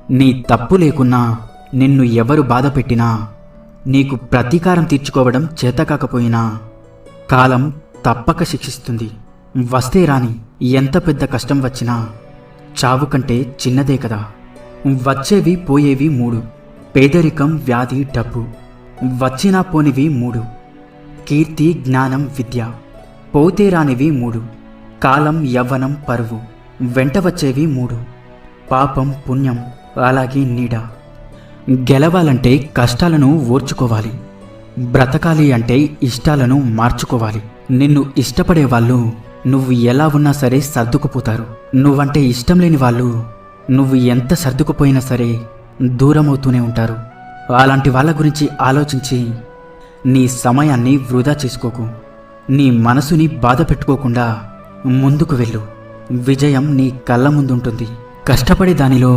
నీ తప్పు లేకున్నా నిన్ను ఎవరు బాధ పెట్టినా, నీకు ప్రతీకారం తీర్చుకోవడం చేతకాకపోయినా కాలం తప్పక శిక్షిస్తుంది. వస్తే రాని ఎంత పెద్ద కష్టం వచ్చినా చావు కంటే చిన్నదే కదా. వచ్చేవి పోయేవి మూడు: పేదరికం, వ్యాధి, డబ్బు. వచ్చినా పోనివి మూడు: కీర్తి, జ్ఞానం, విద్య. పోతే రానివి మూడు: కాలం, యవ్వనం, పరువు. వెంట వచ్చేవి మూడు: పాపం, పుణ్యం, అలాగే నీడ. గెలవాలంటే కష్టాలను ఓర్చుకోవాలి. బ్రతకాలి అంటే ఇష్టాలను మార్చుకోవాలి. నిన్ను ఇష్టపడే వాళ్ళు నువ్వు ఎలా ఉన్నా సరే సర్దుకుపోతారు. నువ్వంటే ఇష్టం లేని వాళ్ళు నువ్వు ఎంత సర్దుకుపోయినా సరే దూరమవుతూనే ఉంటారు. అలాంటి వాళ్ళ గురించి ఆలోచించి నీ సమయాన్ని వృధా చేసుకోకు. నీ మనసుని బాధ పెట్టుకోకుండా ముందుకు వెళ్ళు. విజయం నీ కళ్ళ ముందుంటుంది. కష్టపడే దానిలో